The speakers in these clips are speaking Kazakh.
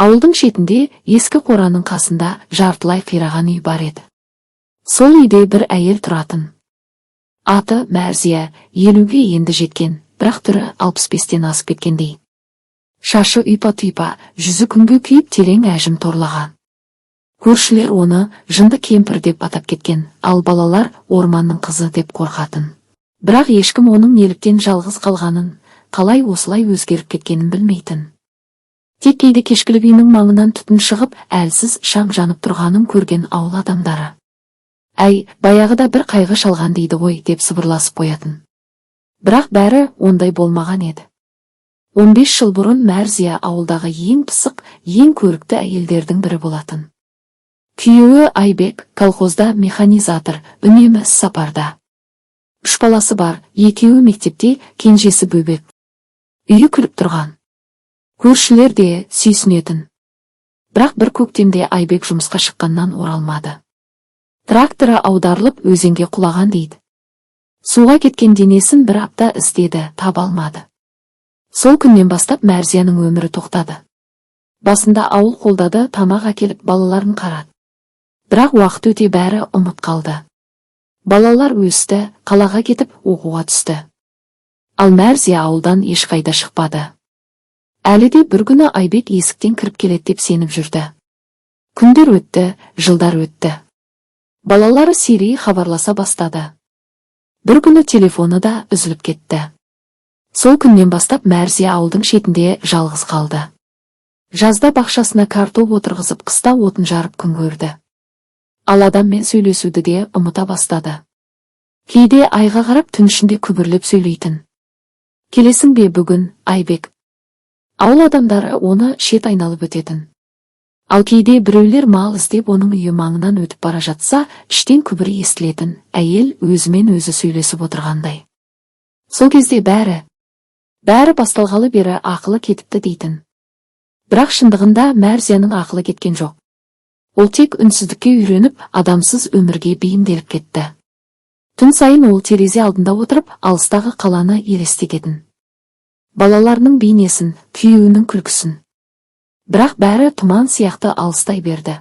Ауылдың шетінде ескі қораның қасында жартылай қираған үй бар еді. Сол үйде бір әйел тұратын. Аты Мәрзия, 50-ге енді жеткен, бірақ түрі 65-тен асып кеткендей. Шашы ұйпа-тұйпа, жүзі күнге күйіп терең әжім торлаған. Көршілер оны жынды кемпір деп атап кеткен, ал балалар орманның қызы деп қорқатын. Бірақ ешкім оның неліктен жалғыз қалғанын, қалай осылай өзгеріп кеткенін білмейтін. Тек кейде кешкілік үйінің маңынан түтін шығып, әлсіз шам жанып тұрғанын көрген ауыл адамдары. Әй, баяғыда бір қайғы шалған дейді ғой, деп сыбырласып қоятын. Бірақ бәрі ондай болмаған еді. 15 жыл бұрын Мәрзия ауылдағы ең пысық, ең көрікті әйелдердің бірі болатын. Күйеуі Айбек колхозда механизатор, үнемі сапарда. 3 баласы бар, екеуі мектепте, кенжесі бөбек. Үйі күліп тұрған. Көршілер де сүйсінетін. Бірақ бір көктемде Айбек жұмысқа шыққаннан оралмады. Тракторы аударылып өзенге құлаған дейді. Суға кеткен денесін бір апта іздеді, таба алмады. Сол күннен бастап Мәрзияның өмірі тоқтады. Басында ауыл қолдады, тамақ әкеліп балаларын қарады. Бірақ уақыт өте бәрі ұмыт қалды. Балалар өсті, қалаға кетіп оқуға түсті. Ал Мәрзия ауылдан ешқайда шықпады. Әлі де бір күні Айбек есіктен кіріп келеді деп сеніп жүрді. Күндер өтті, жылдар өтті. Балалары сирей хабарласа бастады. Бір күні телефоны да үзіліп кетті. Сол күннен бастап Мәрзия ауылдың шетінде жалғыз қалды. Жазда бақшасына картоп отырғызып, қыста отын жарып күн көрді. Ал адаммен сөйлесуді де ұмыта бастады. Кейде айға қарап түн ішінде күбірлеп сөйлейтін. Келесің бе бүгін, Айбек? Ауыл адамдары оны шет айналып өтетін. Ал кейде біреулер мал іздеп оның үйі маңынан өтіп бара жатса, іштен күбір естілетін, әйел өзімен өзі сөйлесіп отырғандай. Сол кезде бәрі басталғалы бері ақылы кетіпті дейтін. Бірақ шындығында Мәрзияның ақылы кеткен жоқ. Ол тек үнсіздікке үйреніп, адамсыз өмірге бейімделіп кетті. Түн сайын ол терезе алдында отырып, алыстағы қаланы елестететін. Балаларының бейнесін, күйеуінің күлкісін. Бірақ бәрі тұман сияқты алыстай берді.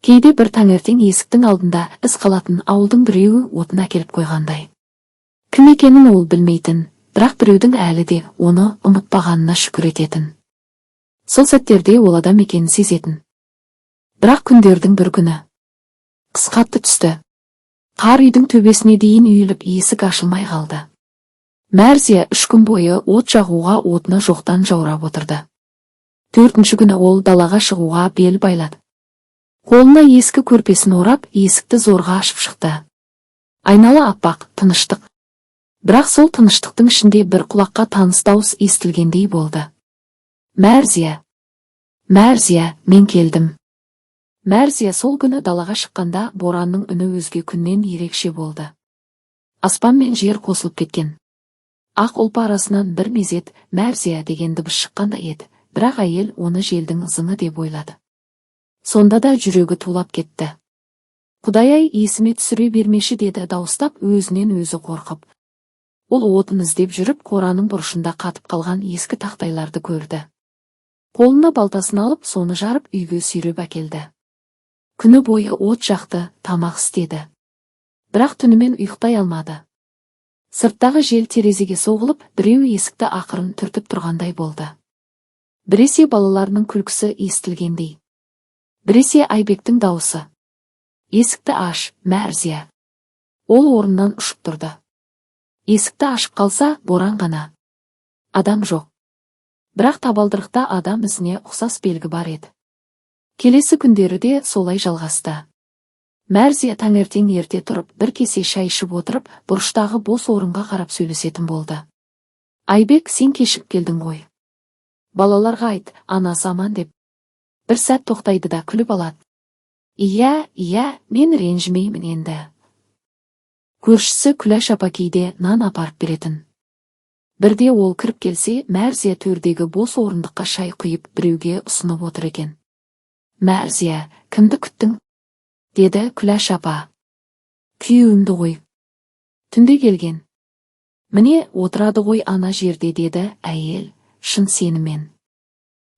Кейде бір таңертең есіктің алдында із қалатын ауылдың біреуі отын әкеліп қойғандай. Кім екенін ол білмейтін, бірақ біреудің әлі де оны ұмытпағанына шүкір ететін. Сол сәттерде ол адам екенін сезетін. Бірақ күндердің бір күні қыс қатты түсті. Қар үйдің төбесіне дейін үйіліп, есік ашылмай қалды. Мәрзия 3 күн бойы от жағуға отыны жоқтан жаурап отырды. 4-ші күні ол далаға шығуға бел байлады. Қолына ескі көрпесін орап, есікті зорға ашып шықты. Айнала аппақ, тыныштық. Бірақ сол тыныштықтың ішінде бір құлаққа таныс дауыс естілгендей болды. Мәрзия, мен келдім. Мәрзия сол күні далаға шыққанда боранның үні өзге күннен ерекше болды. Аспан мен жер қосылып кеткен. Ақ ұлпа арасынан бір мезет Мәрзия деген дыбыс шыққанда еді, бірақ әйел оны желдің ызыңы деп ойлады. Сонда да жүрегі тулап кетті. Құдай-ай, есіме түсіре бермеші, деді дауыстап, өзінен өзі қорқып. Ол отын іздеп жүріп, қораның бұрышында қатып қалған ескі тақтайларды көрді. Қолына балтасын алып, соны жарып үйге сүйреп әкелді. Күні бойы от жақты, тамақ істеді. Бірақ түнімен ұйықтай алмады. Сырттағы жел терезеге соғылып, біреу есікті ақырын түртіп тұрғандай болды. Біресе балаларының күлкісі естілгендей. Біресе Айбектің дауысы. Есікті аш, Мәрзия. Ол орнынан ұшып тұрды. Есікті ашып қалса, боран ғана. Адам жоқ. Бірақ табалдырықта адам ізіне ұқсас белгі бар еді. Келесі күндері де солай жалғасты. Мәрзия таңертең ерте тұрып, бір кесе шай ішіп отырып, бұрыштағы бос орынға қарап сөйлесетін болды. Айбек, сен кешіп келдің ғой. Балаларға айт, анасы аман деп. Бір сәт тоқтайды да күліп алады. Иә, мен ренжімеймін енді. Көршісі Күләш апа кейде нан апарып беретін. Бірде ол кіріп келсе, Мәрзия төрдегі бос орындыққа шай құйып біреуге ұсынып отыр екен. Мәрзия, кімді күттің? Деді Күләш апа. Күйеуімді ғой. Түнде келген. Міне отырады ғой ана жерде, деді әйел, шын сенімен.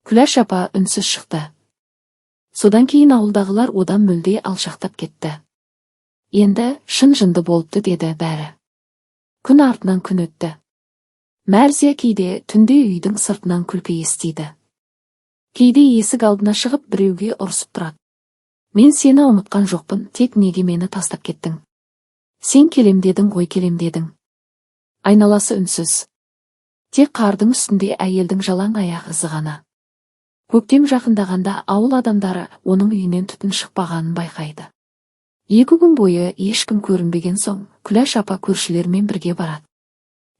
Күләш апа үнсіз шықты. Содан кейін ауылдағылар одан мүлде алшақтап кетті. Енді шын жынды болыпты деді бәрі. Күн артынан күн өтті. Мәрзия кейде түнде үйдің сыртынан күлкі естиді. Кейде есік алдына шығып біреуге ұрсып тұрады. Мен сені ұмытқан жоқпын, тек неге мені тастап кеттің? Сен келем дедің ғой, келем дедің. Айналасы үнсіз. Тек қардың үстінде әйелдің жалаң аяқ ізі ғана. Көктем жақындағанда ауыл адамдары оның үйінен түтін шықпағанын байқайды. 2 күн бойы ешкім көрінбеген соң, Күләш апа көршілермен бірге барады.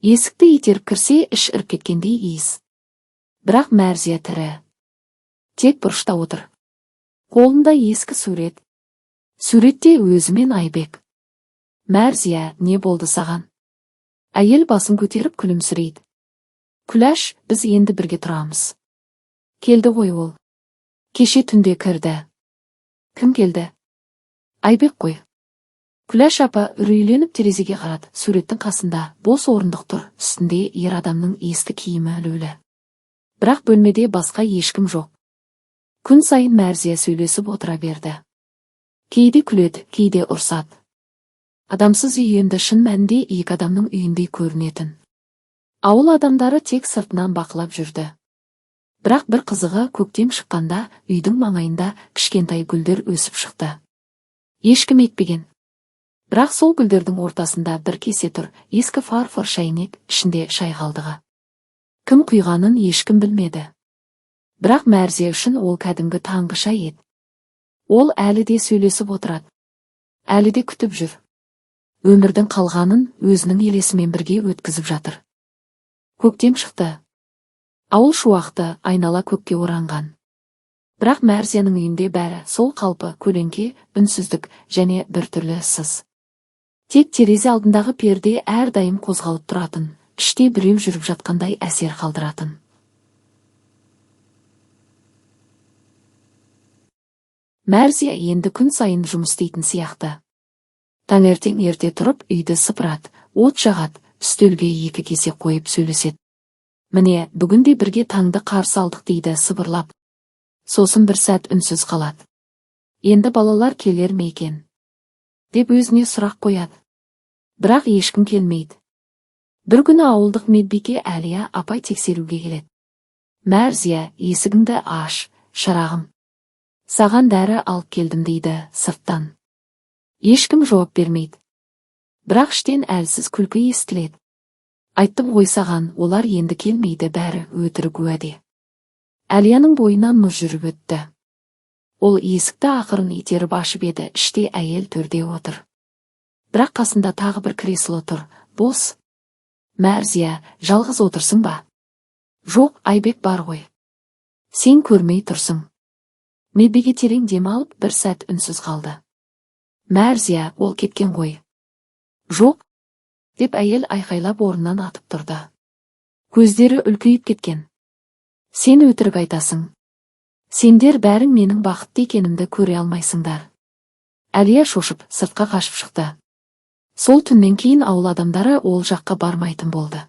Есікті итеріп кірсе, іш іріп кеткендей иіс. Бірақ Мәрзия тірі. Тек бұрышта отыр. Қолында ескі сурет. Суретте өзімен Айбек. Мәрзия, не болды саған? Әйел басын көтеріп күлімсірейді. Күләш, біз енді бірге тұрамыз. Келді ғой ол. Кеше түнде кірді. Кім келді? Айбек қой. Күләш апа үрейленіп терезеге қарады. Суреттің қасында бос орындық тұр, үстінде ер адамның ескі киімі ілулі. Бірақ бөлмеде басқа ешкім жоқ. Күн сайын Мәрзия сөйлесіп отыра берді. Кейде күледі, кейде ұрсады. Адамсыз үй енді шын мәнінде 2 адамның үйіндей көрінетін. Ауыл адамдары тек сыртынан бақылап жүрді. Бірақ бір қызығы, көктем шыққанда үйдің маңайында кішкентай гүлдер өсіп шықты. Ешкім екпеген. Бірақ сол гүлдердің ортасында бір кесе тұр, ескі фарфор шайнек, ішінде шай қалдығы. Кім құйғанын ешкім білмеді. Бірақ Мәрзия үшін ол кәдімгі таңғы шай еді. Ол әлі де сөйлесіп отырады. Әлі де күтіп жүр. Өмірдің қалғанын өзінің елесімен бірге өткізіп жатыр. Көктем шықты. Ауыл шуақты, айнала көкке оранған. Бірақ Мәрзияның үйінде бәрі сол қалпы, көлеңке, үнсіздік және біртүрлі сыз. Тек терезе алдындағы перде әрдайым қозғалып тұратын, іште біреу жүріп жатқандай әсер қалдыратын. Мәрзия енді күн сайын жұмыс істейтін сияқты. Таңертең ерте тұрып үйді сыпырады, от жағады, үстелге 2 кесе қойып сөйлеседі. Міне, бүгінде бірге таңды қарсы алдық дейді сыбырлап. Сосын бір сәт үнсіз қалады. Енді балалар келер ме екен? Деп өзіне сұрақ қояды. Бірақ ешкім келмейді. Бір күні ауылдық медбике Әлия апай тексеруге келеді. Мәрзия, есігіңді аш, шырағым. Саған дәрі алып келдім дейді сырттан. Ешкім жауап бермейді. Бірақ іштен әлсіз күлкі естіледі. Айттым ғой саған, олар енді келмейді, бәрі өтірік уәде. Әлияның бойынан мұз жүріп өтті. Ол есікті ақырын итеріп ашып еді, іште әйел төрде отыр. Бірақ қасында тағы бір кресло тұр, бос. Мәрзия, жалғыз отырсың ба? Жоқ, Айбек бар ғой. Сен көрмей тұрсың. Медбике терең дем алып бір сәт үнсіз қалды. Мәрзия, ол кеткен ғой. Жоқ, деп әйел айқайлап орнынан атып тұрды. Көздері үлкейіп кеткен. Сен өтірік айтасың. Сендер бәрің менің бақытты екенімді көре алмайсыңдар. Әлия шошып сыртқа қашып шықты. Сол түннен кейін ауыл адамдары ол жаққа бармайтын болды.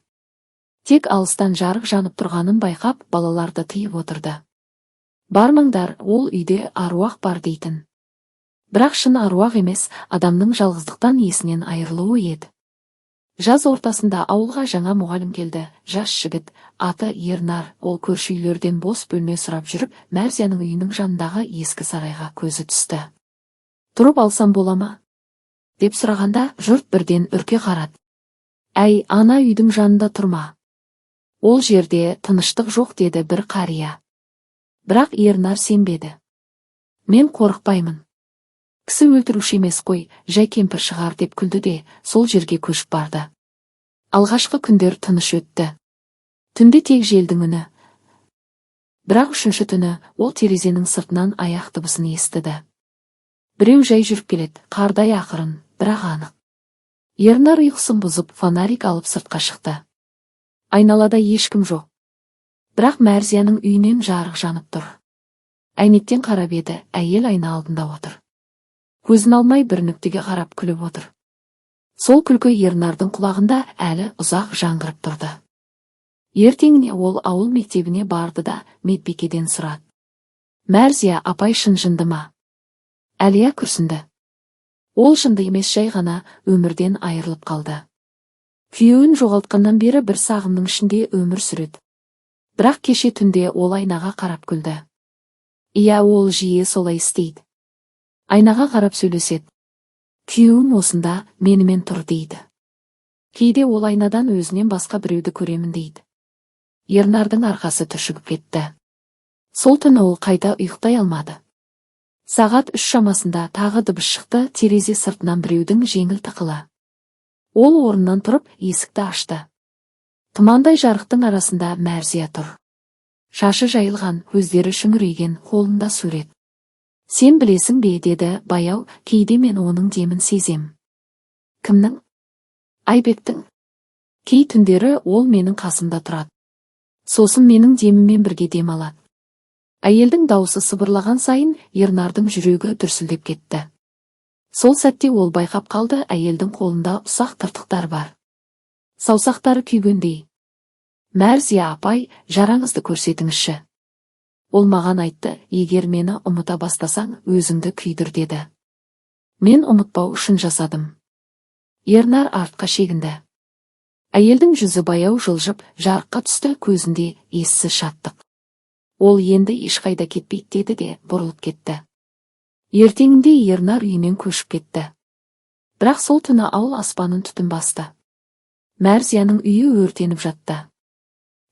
Тек алыстан жарық жанып тұрғанын байқап, балаларды тыйып отырды. Бармаңдар, ол үйде аруақ бар дейтін. Бірақ шын аруақ емес, адамның жалғыздықтан есінен айырылуы еді. Жаз ортасында ауылға жаңа мұғалім келді. Жас жігіт, аты Ернар. Ол көрші үйлерден бос бөлме сұрап жүріп, Мәрзияның үйінің жанындағы ескі сарайға көзі түсті. Тұрып алсам бола ма? Деп сұрағанда, жұрт бірден үрке қарады. Әй, ана үйдің жанында тұрма. Ол жерде тыныштық жоқ, деді бір қария. Бірақ Ернар сенбеді. Мен қорықпаймын. Кісі өлтіруші емес қой, жай кемпір шығар деп күлді де, сол жерге көшіп барды. Алғашқы күндер тыныш өтті. Түнде тек желдің үні. Бірақ 3-ші түні ол терезенің сыртынан аяқ дыбысын естіді. Біреу жай жүріп келеді, қардай ақырын, бірақ анық. Ернар ұйқысын бұзып, фонарик алып сыртқа шықты. Айналада ешкім жоқ. Бірақ Мәрзияның үйінен жарық жанып тұр. Әйнектен қарап еді, әйел айна алдында отыр. Көзін алмай бір нүктеге қарап күліп отыр. Сол күлкі Ернардың құлағында әлі ұзақ жаңғырып тұрды. Ертеңіне ол ауыл мектебіне барды да медбикеден сұрады. Мәрзия апай шын жынды ма? Әлия күрсінді. Ол жынды емес, жай ғана өмірден айырылып қалды. Күйеуін жоғалтқаннан бері бір сағымның ішінде өмір сүреді. Бірақ кеше түнде ол айнаға қарап күлді. Иә, ол жиі солай істейді. Айнаға қарап сөйлеседі. Күйеуім осында менімен тұр дейді. Кейде ол айнадан өзінен басқа біреуді көремін дейді. Ернардың арқасы түршігіп кетті. Сол түні ол қайта ұйықтай алмады. Сағат 3 шамасында тағы дыбыс шықты, терезе сыртынан біреудің жеңіл тықылы. Ол орнынан тұрып есікті ашты. Тұмандай жарықтың арасында Мәрзия тұр. Шашы жайылған, көздері шүңірейген, қолында сурет. Сен білесің бе, деді баяу, кейде мен оның демін сезем. Кімнің? Айбектің. Кей түндері ол менің қасымда тұрады. Сосын менің деміммен бірге дем алады. Әйелдің дауысы сыбырлаған сайын Ернардың жүрегі дүрсілдеп кетті. Сол сәтте ол байқап қалды, әйелдің қолында ұсақ тыртықтар бар. Саусақтары күйгендей. Мәрзия апай, жараңызды көрсетіңізші. Ол маған айтты, егер мені ұмыта бастасаң, өзіңді күйдір деді. Мен ұмытпау үшін жасадым. Ернар артқа шегінді. Әйелдің жүзі баяу жылжып, жарыққа түсті, көзінде ессіз шаттық. Ол енді ешқайда кетпейді деді де бұрылып кетті. Ертеңінде Ернар үйінен көшіп кетті. Бірақ сол түні ауыл аспанын түтін басты. Мәрзияның үйі өртеніп жатты.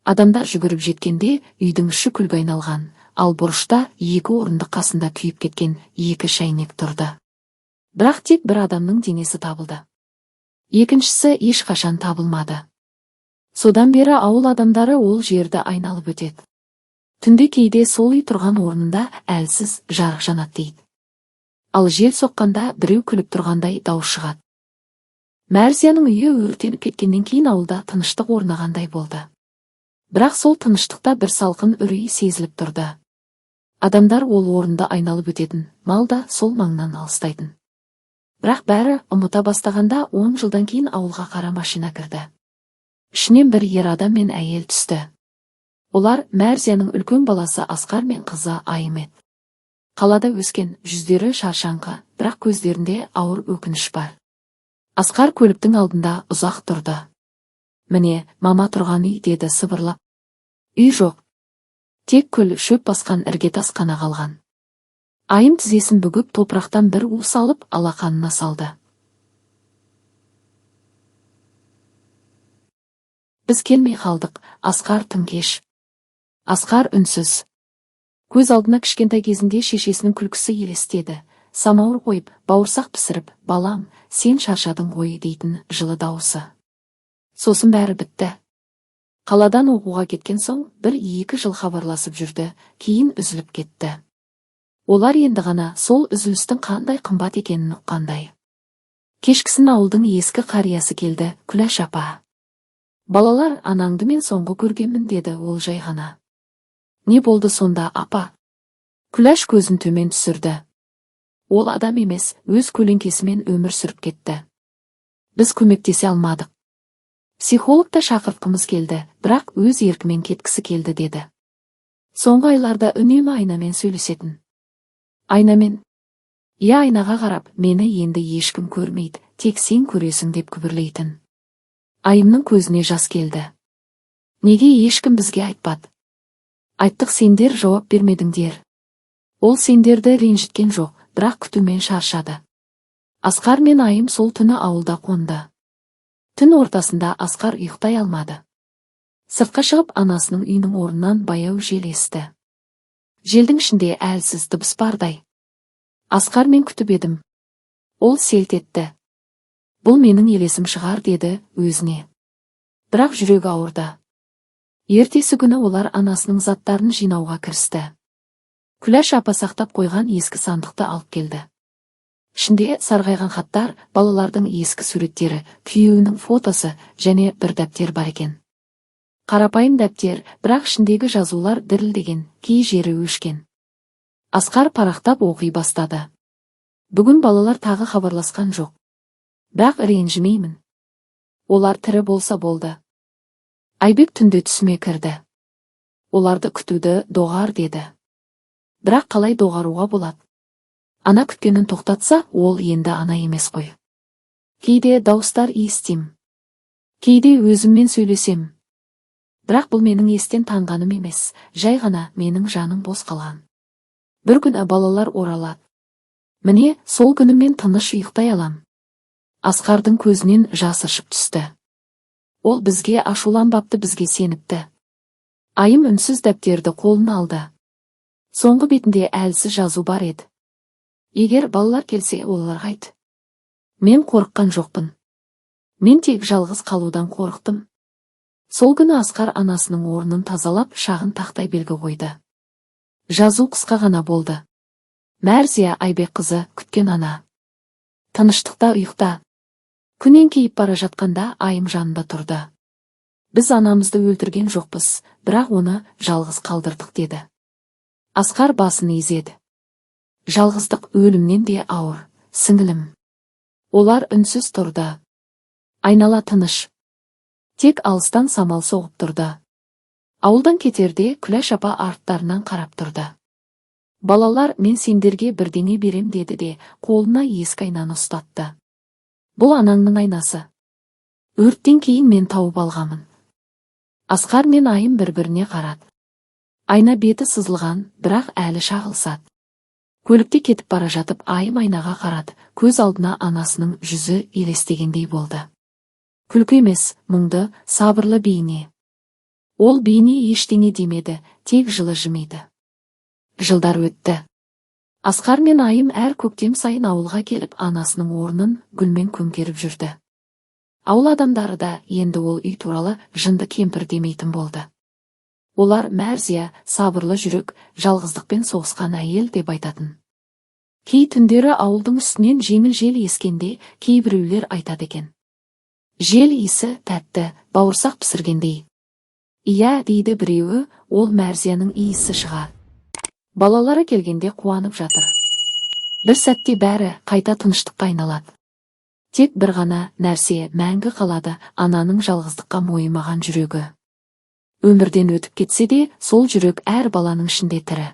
Адамдар жүгіріп жеткенде үйдің іші күлге айналған, ал бұрышта 2 орындық қасында күйіп кеткен 2 шәйнек тұрды. Бірақ тек бір адамның денесі табылды. Екіншісі ешқашан табылмады. Содан бері ауыл адамдары ол жерді айналып өтеді. Түнде кейде сол үй тұрған орнында әлсіз жарық жанады дейді. Ал жел соққанда біреу күліп тұрғандай дауыс шығады. Мәрзияның үйі өртеніп кеткеннен кейін ауылда тыныштық орнағандай болды. Бірақ сол тыныштықта бір салқын үрей сезіліп тұрды. Адамдар ол орынды айналып өтетін, мал да сол маңнан алыстайтын. Бірақ бәрі ұмыта бастағанда 10 жылдан кейін ауылға қара машина кірді. Ішінен бір ер адам мен әйел түсті. Олар Мәрзияның үлкен баласы Асқар мен қызы Айым еді. Қалада өскен, жүздері шаршаңқы, бірақ көздерінде ауыр өкініш бар. Асқар көліктің алдында ұзақ тұрды. Міне, мама тұрған үй, деді сыбырлап. Үй жоқ. Тек күл, шөп басқан іргетас қана қалған. Айым тізесін бүгіп топырақтан бір уыс алып алақанына салды. Біз келмей қалдық, Асқар тым кеш. Асқар үнсіз. Көз алдына кішкентай кезінде шешесінің күлкісі елестеді. Самауыр қойып, бауырсақ пісіріп, балам, сен шаршадың ғой дейтін жылы дауысы. Сосын бәрі бітті. Қаладан оқуға кеткен соң 1-2 жыл хабарласып жүрді, кейін үзіліп кетті. Олар енді ғана сол үзілістің қандай қымбат екенін ұққандай. Кешкісін ауылдың ескі қариясы келді, Күләш апа. Балалар, анаңды мен соңғы көргенмін, деді ол жай ғана. Не болды сонда, апа? Күләш көзін төмен түсірді. Ол адам емес, өз көлеңкесімен өмір сүріп кетті. Біз көмектесе алмадық. Психологта шақыртқымыз келді, бірақ өз еркімен кеткісі келді, деді. Соңғы айларда үнемі айнамен сөйлесетін. Айнамен? Я, айнаға қарап, мені енді ешкім көрмейді, тек сен көресің деп күбірлейтін. Айымның көзіне жас келді. Неге ешкім бізге айтпады? Айттық, сендер жауап бермедіңдер. Ол сендерді ренжіткен жоқ, бірақ күтумен шаршады. Асқар мен Айым сол түні ауылда қонды. Түн ортасында Асқар ұйықтай алмады. Сыртқа шығып анасының үйінің орнынан баяу жел есті. Желдің ішінде әлсіз дыбыс бардай. Асқар, мен күтіп едім. Ол селт етті. Бұл менің елесім шығар, деді өзіне. Бірақ жүрегі ауырды. Ертесі күні олар анасының заттарын жинауға кірісті. Күләш апа сақтап қойған ескі сандықты алып келді. Ішінде сарғайған хаттар, балалардың ескі суреттері, күйеуінің фотосы және бір дәптер бар екен. Қарапайым дәптер, бірақ ішіндегі жазулар дірілдеген, кей жері өшкен. Асқар парақтап оқи бастады. Бүгін балалар тағы хабарласқан жоқ. Бірақ ренжімеймін. Олар тірі болса болды. Айбек түнде түсіме кірді. Оларды күтуді доғар деді. Бірақ қалай доғаруға болады? Ана күткенін тоқтатса, ол енді ана емес қой. Кейде дауыстар естим. Кейде өзіммен сөйлесем. Бірақ бұл менің естен танғаным емес, жай ғана менің жаным бос қалған. Бір күні балалар оралады. Міне, сол күні мен тыныш ұйықтай алам. Асқардың көзінен жас ыршып түсті. Ол бізге ашуланбапты, бізге сеніпті. Айым үнсіз дәптерді қолына алды. Соңғы бетінде әлсіз жазу бар еді. Егер балалар келсе, оларға айт. Мен қорыққан жоқпын. Мен тек жалғыз қалудан қорықтым. Сол күні Асқар анасының орнын тазалап, шағын тақтай белгі қойды. Жазу қысқа ғана болды. Мәрзия Айбек қызы, күткен ана. Тыныштықта ұйықта. Күн еңкейіп бара жатқанда айым жанында тұрды. Біз анамызды өлтірген жоқпыз, бірақ оны жалғыз қалдырдық деді. Асқар басын изеді. Жалғыздық өлімнен де ауыр, сіңілім. Олар үнсіз тұрды. Айнала тыныш. Тек алыстан самал соғып тұрды. Ауылдан кетерде Күләш апа арттарынан қарап тұрды. Балалар, мен сендерге бірдеңе берем деді де, қолына ескі айнаны ұстатты. Бұл анаңның айнасы. Өрттен кейін мен тауып алғамын. Асқар мен айым бір-біріне қарады. Айна беті сызылған, бірақ әлі шағылсады. Көлікте кетіп бара жатып айым айнаға қарады, көз алдына анасының жүзі елестегендей болды. Күлкі емес, мұңды, сабырлы бейне. Ол бейне ештеңе демеді, тек жылы жымиды. Жылдар өтті. Асқар мен айым әр көктем сайын ауылға келіп анасының орнын гүлмен көмкеріп жүрді. Ауыл адамдары да енді ол үй туралы жынды кемпір демейтін болды. Олар Мәрзия, сабырлы жүрек, жалғыздықпен соғысқан әйел деп айтатын. Кей түндері ауылдың үстінен жеңіл жел ескенде кейбіреулер айтады екен. Жел иісі тәтті, бауырсақ пісіргендей. Ия дейді біреуі, ол Мәрзияның иісі шыға. Балалары келгенде қуанып жатыр. Бір сәтте бәрі қайта тыныштыққа айналады. Тек бір ғана нәрсе мәңгі қалады, ананың жалғыздыққа мойымаған жүрегі. Өмірден өтіп кетсе де, сол жүрек әр баланың ішінде тірі.